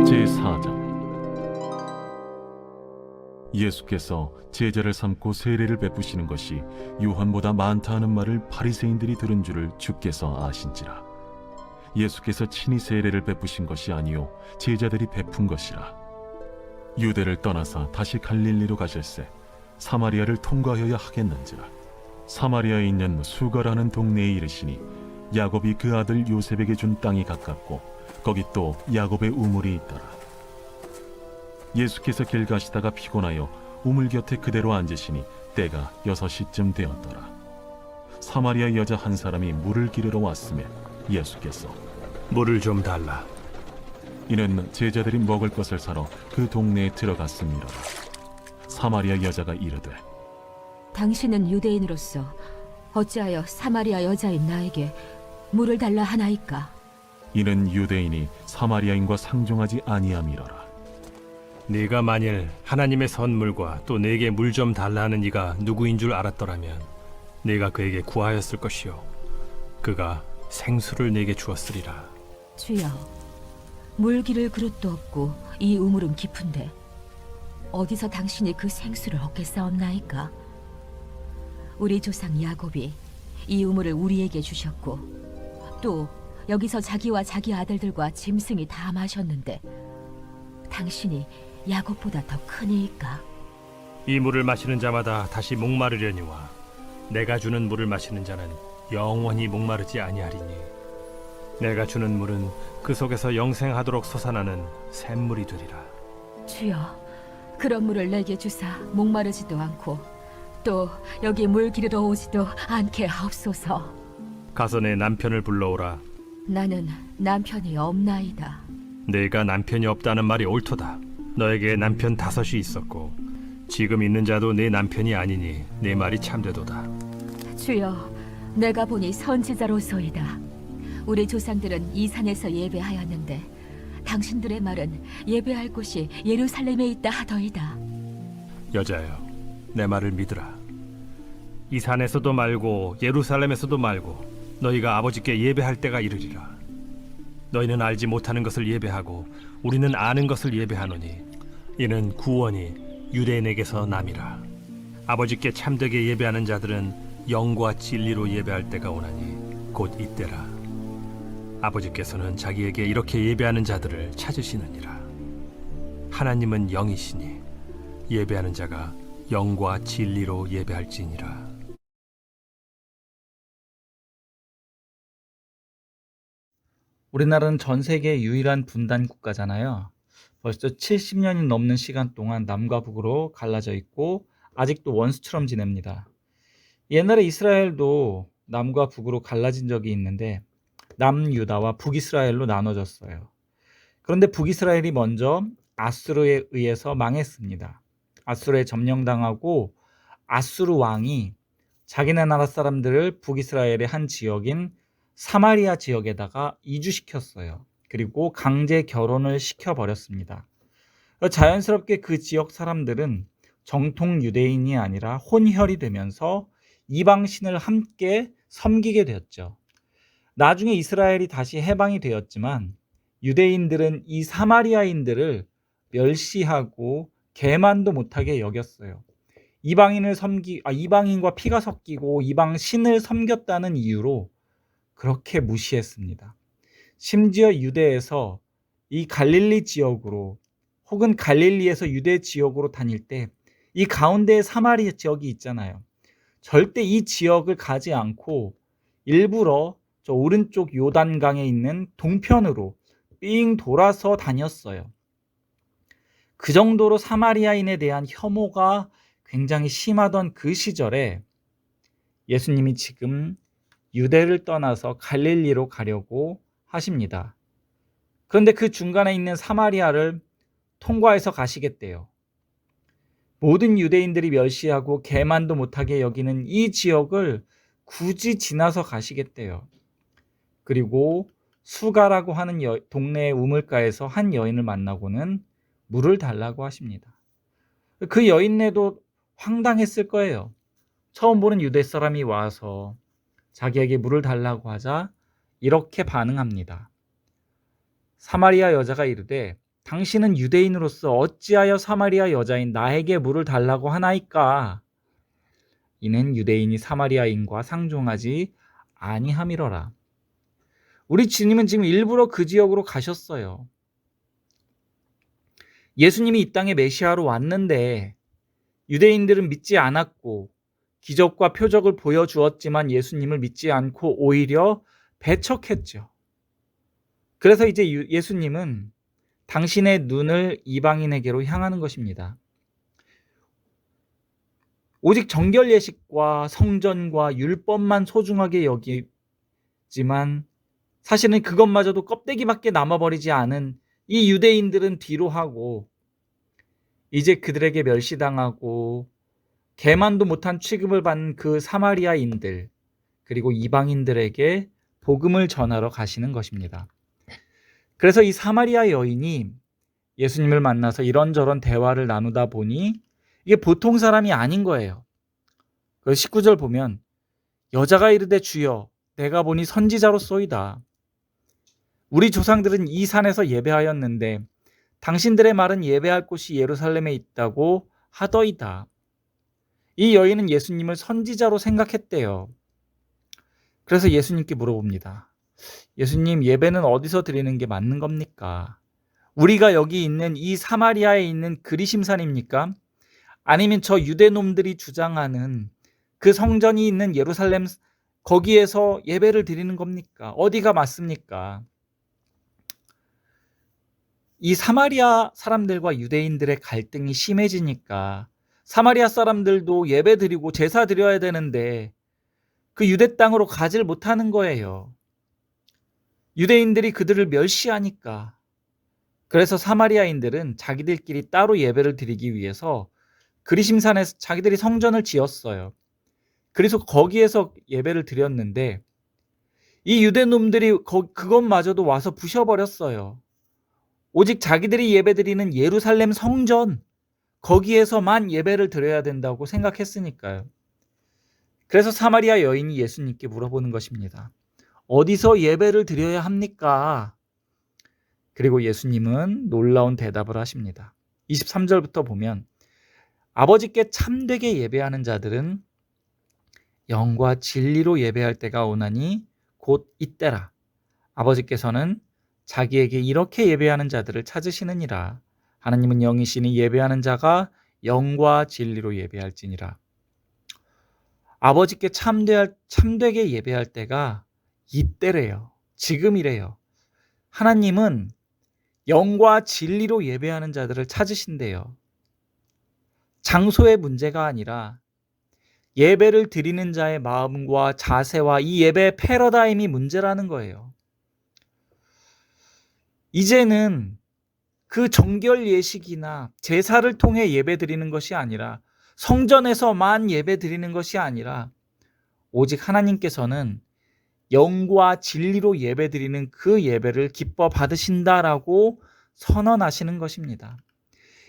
제4장. 예수께서 제자를 삼고 세례를 베푸시는 것이 요한보다 많다 하는 말을 바리새인들이 들은 줄을 주께서 아신지라. 예수께서 친히 세례를 베푸신 것이 아니요 제자들이 베푼 것이라. 유대를 떠나사 다시 갈릴리로 가실새 사마리아를 통과하여야 하겠는지라. 사마리아에 있는 수가라는 동네에 이르시니 야곱이 그 아들 요셉에게 준 땅이 가깝고 거기 또 야곱의 우물이 있더라. 예수께서 길 가시다가 피곤하여 우물 곁에 그대로 앉으시니 때가 6시쯤 되었더라. 사마리아 여자 한 사람이 물을 기르러 왔으며 예수께서 물을 좀 달라. 이는 제자들이 먹을 것을 사러 그 동네에 들어갔음이로라. 사마리아 여자가 이르되 당신은 유대인으로서 어찌하여 사마리아 여자인 나에게 물을 달라 하나이까? 이는 유대인이 사마리아인과 상종하지 아니함이로라. 네가 만일 하나님의 선물과 또 내게 물 좀 달라는 이가 누구인 줄 알았더라면 네가 그에게 구하였을 것이요 그가 생수를 내게 주었으리라. 주여, 물 기를 그릇도 없고 이 우물은 깊은데 어디서 당신이 그 생수를 얻겠사옵나이까? 우리 조상 야곱이 이 우물을 우리에게 주셨고 또 여기서 자기와 자기 아들들과 짐승이 다 마셨는데 당신이 야곱보다 더 크니이까? 이 물을 마시는 자마다 다시 목마르려니와 내가 주는 물을 마시는 자는 영원히 목마르지 아니하리니 내가 주는 물은 그 속에서 영생하도록 솟아나는 샘물이 되리라. 주여, 그런 물을 내게 주사 목마르지도 않고 또 여기 물 기르러 오지도 않게 하옵소서. 가서 내 남편을 불러오라. 나는 남편이 없나이다. 내가 남편이 없다는 말이 옳도다. 너에게 남편 5이 있었고 지금 있는 자도 내 남편이 아니니 내 말이 참되도다. 주여, 내가 보니 선지자로소이다. 우리 조상들은 이 산에서 예배하였는데 당신들의 말은 예배할 곳이 예루살렘에 있다 하더이다. 여자여, 내 말을 믿으라. 이 산에서도 말고 예루살렘에서도 말고 너희가 아버지께 예배할 때가 이르리라. 너희는 알지 못하는 것을 예배하고 우리는 아는 것을 예배하노니 이는 구원이 유대인에게서 남이라. 아버지께 참되게 예배하는 자들은 영과 진리로 예배할 때가 오나니 곧 이때라. 아버지께서는 자기에게 이렇게 예배하는 자들을 찾으시느니라. 하나님은 영이시니 예배하는 자가 영과 진리로 예배할지니라. 우리나라는 전 세계 유일한 분단 국가잖아요. 벌써 70년이 넘는 시간 동안 남과 북으로 갈라져 있고 아직도 원수처럼 지냅니다. 옛날에 이스라엘도 남과 북으로 갈라진 적이 있는데 남유다와 북이스라엘로 나눠졌어요. 그런데 북이스라엘이 먼저 아수르에 의해서 망했습니다. 아수르에 점령당하고 아수르 왕이 자기네 나라 사람들을 북이스라엘의 한 지역인 사마리아 지역에다가 이주시켰어요. 그리고 강제 결혼을 시켜버렸습니다. 자연스럽게 그 지역 사람들은 정통 유대인이 아니라 혼혈이 되면서 이방신을 함께 섬기게 되었죠. 나중에 이스라엘이 다시 해방이 되었지만 유대인들은 이 사마리아인들을 멸시하고 개만도 못하게 여겼어요. 이방인과 피가 섞이고 이방 신을 섬겼다는 이유로 그렇게 무시했습니다. 심지어 유대에서 이 갈릴리 지역으로 혹은 갈릴리에서 유대 지역으로 다닐 때 이 가운데에 사마리아 지역이 있잖아요. 절대 이 지역을 가지 않고 일부러 저 오른쪽 요단강에 있는 동편으로 삥 돌아서 다녔어요. 그 정도로 사마리아인에 대한 혐오가 굉장히 심하던 그 시절에 예수님이 지금 유대를 떠나서 갈릴리로 가려고 하십니다. 그런데 그 중간에 있는 사마리아를 통과해서 가시겠대요. 모든 유대인들이 멸시하고 개만도 못하게 여기는 이 지역을 굳이 지나서 가시겠대요. 그리고 수가라고 하는 동네의 우물가에서 한 여인을 만나고는 물을 달라고 하십니다. 그 여인네도 황당했을 거예요. 처음 보는 유대 사람이 와서 자기에게 물을 달라고 하자 이렇게 반응합니다. 사마리아 여자가 이르되 당신은 유대인으로서 어찌하여 사마리아 여자인 나에게 물을 달라고 하나이까? 이는 유대인이 사마리아인과 상종하지 아니함이로라. 우리 주님은 지금 일부러 그 지역으로 가셨어요. 예수님이 이 땅에 메시아로 왔는데 유대인들은 믿지 않았고 기적과 표적을 보여주었지만 예수님을 믿지 않고 오히려 배척했죠. 그래서 이제 예수님은 당신의 눈을 이방인에게로 향하는 것입니다. 오직 정결 예식과 성전과 율법만 소중하게 여기지만 사실은 그것마저도 껍데기밖에 남아버리지 않은 이 유대인들은 뒤로 하고 이제 그들에게 멸시당하고 개만도 못한 취급을 받는 그 사마리아인들 그리고 이방인들에게 복음을 전하러 가시는 것입니다. 그래서 이 사마리아 여인이 예수님을 만나서 이런저런 대화를 나누다 보니 이게 보통 사람이 아닌 거예요. 그래서 19절 보면 여자가 이르되 주여 내가 보니 선지자로소이다. 우리 조상들은 이 산에서 예배하였는데 당신들의 말은 예배할 곳이 예루살렘에 있다고 하더이다. 이 여인은 예수님을 선지자로 생각했대요. 그래서 예수님께 물어봅니다. 예수님, 예배는 어디서 드리는 게 맞는 겁니까? 우리가 여기 있는 이 사마리아에 있는 그리심산입니까? 아니면 저 유대놈들이 주장하는 그 성전이 있는 예루살렘 거기에서 예배를 드리는 겁니까? 어디가 맞습니까? 이 사마리아 사람들과 유대인들의 갈등이 심해지니까 사마리아 사람들도 예배 드리고 제사 드려야 되는데 그 유대 땅으로 가지를 못하는 거예요. 유대인들이 그들을 멸시하니까. 그래서 사마리아인들은 자기들끼리 따로 예배를 드리기 위해서 그리심산에서 자기들이 성전을 지었어요. 그래서 거기에서 예배를 드렸는데 이 유대놈들이 그것마저도 와서 부셔버렸어요. 오직 자기들이 예배드리는 예루살렘 성전 거기에서만 예배를 드려야 된다고 생각했으니까요. 그래서 사마리아 여인이 예수님께 물어보는 것입니다. 어디서 예배를 드려야 합니까? 그리고 예수님은 놀라운 대답을 하십니다. 23절부터 보면 아버지께 참되게 예배하는 자들은 영과 진리로 예배할 때가 오나니 곧 이때라. 아버지께서는 자기에게 이렇게 예배하는 자들을 찾으시느니라. 하나님은 영이시니 예배하는 자가 영과 진리로 예배할지니라. 아버지께 참되게 예배할 때가 이때래요. 지금이래요. 하나님은 영과 진리로 예배하는 자들을 찾으신대요. 장소의 문제가 아니라 예배를 드리는 자의 마음과 자세와 이 예배의 패러다임이 문제라는 거예요. 이제는 그 정결 예식이나 제사를 통해 예배 드리는 것이 아니라 성전에서만 예배 드리는 것이 아니라 오직 하나님께서는 영과 진리로 예배 드리는 그 예배를 기뻐 받으신다라고 선언하시는 것입니다.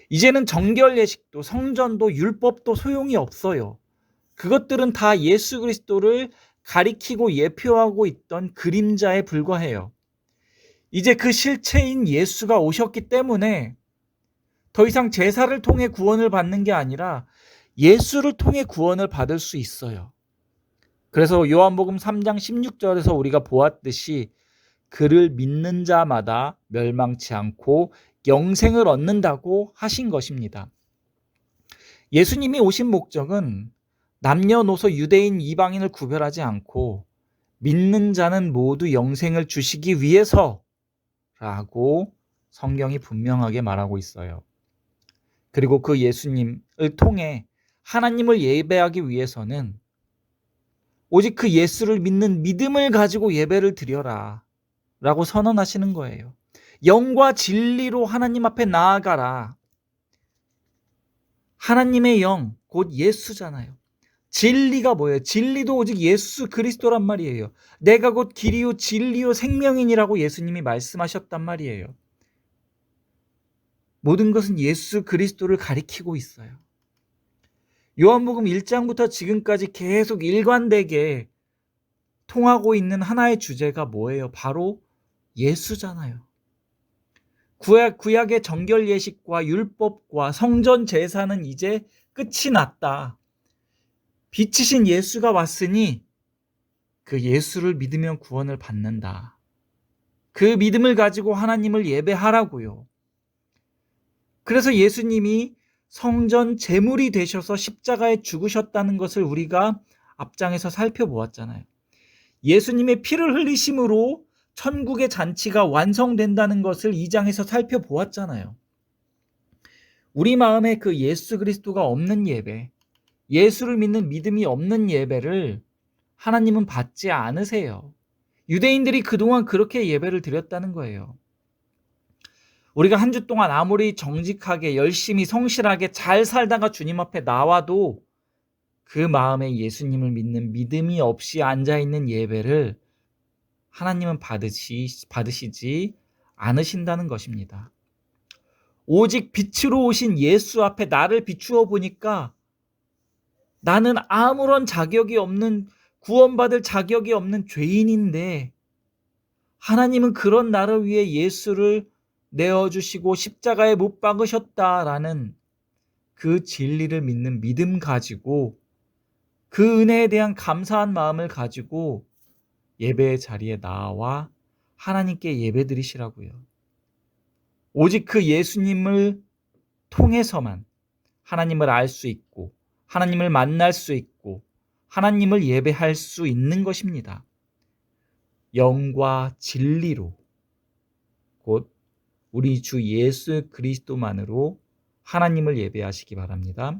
이제는 정결 예식도 성전도 율법도 소용이 없어요. 그것들은 다 예수 그리스도를 가리키고 예표하고 있던 그림자에 불과해요. 이제 그 실체인 예수가 오셨기 때문에 더 이상 제사를 통해 구원을 받는 게 아니라 예수를 통해 구원을 받을 수 있어요. 그래서 요한복음 3장 16절에서 우리가 보았듯이 그를 믿는 자마다 멸망치 않고 영생을 얻는다고 하신 것입니다. 예수님이 오신 목적은 남녀노소 유대인 이방인을 구별하지 않고 믿는 자는 모두 영생을 주시기 위해서라고 성경이 분명하게 말하고 있어요. 그리고 그 예수님을 통해 하나님을 예배하기 위해서는 오직 그 예수를 믿는 믿음을 가지고 예배를 드려라 라고 선언하시는 거예요. 영과 진리로 하나님 앞에 나아가라. 하나님의 영, 곧 예수잖아요. 진리가 뭐예요? 진리도 오직 예수 그리스도란 말이에요. 내가 곧 길이요 진리요 생명이니라고 예수님이 말씀하셨단 말이에요. 모든 것은 예수 그리스도를 가리키고 있어요. 요한복음 1장부터 지금까지 계속 일관되게 통하고 있는 하나의 주제가 뭐예요? 바로 예수잖아요. 구약의 정결 예식과 율법과 성전 제사는 이제 끝이 났다. 빛이신 예수가 왔으니 그 예수를 믿으면 구원을 받는다. 그 믿음을 가지고 하나님을 예배하라고요. 그래서 예수님이 성전 제물이 되셔서 십자가에 죽으셨다는 것을 우리가 앞장에서 살펴보았잖아요. 예수님의 피를 흘리심으로 천국의 잔치가 완성된다는 것을 2장에서 살펴보았잖아요. 우리 마음에 그 예수 그리스도가 없는 예배, 예수를 믿는 믿음이 없는 예배를 하나님은 받지 않으세요. 유대인들이 그동안 그렇게 예배를 드렸다는 거예요. 우리가 한 주 동안 아무리 정직하게 열심히 성실하게 잘 살다가 주님 앞에 나와도 그 마음에 예수님을 믿는 믿음이 없이 앉아있는 예배를 하나님은 받으시지 않으신다는 것입니다. 오직 빛으로 오신 예수 앞에 나를 비추어 보니까 나는 아무런 자격이 없는, 구원받을 자격이 없는 죄인인데 하나님은 그런 나를 위해 예수를 내어주시고 십자가에 못 박으셨다라는 그 진리를 믿는 믿음 가지고, 그 은혜에 대한 감사한 마음을 가지고 예배의 자리에 나와 하나님께 예배드리시라고요. 오직 그 예수님을 통해서만 하나님을 알 수 있고 하나님을 만날 수 있고 하나님을 예배할 수 있는 것입니다. 영과 진리로, 곧 우리 주 예수 그리스도만으로 하나님을 예배하시기 바랍니다.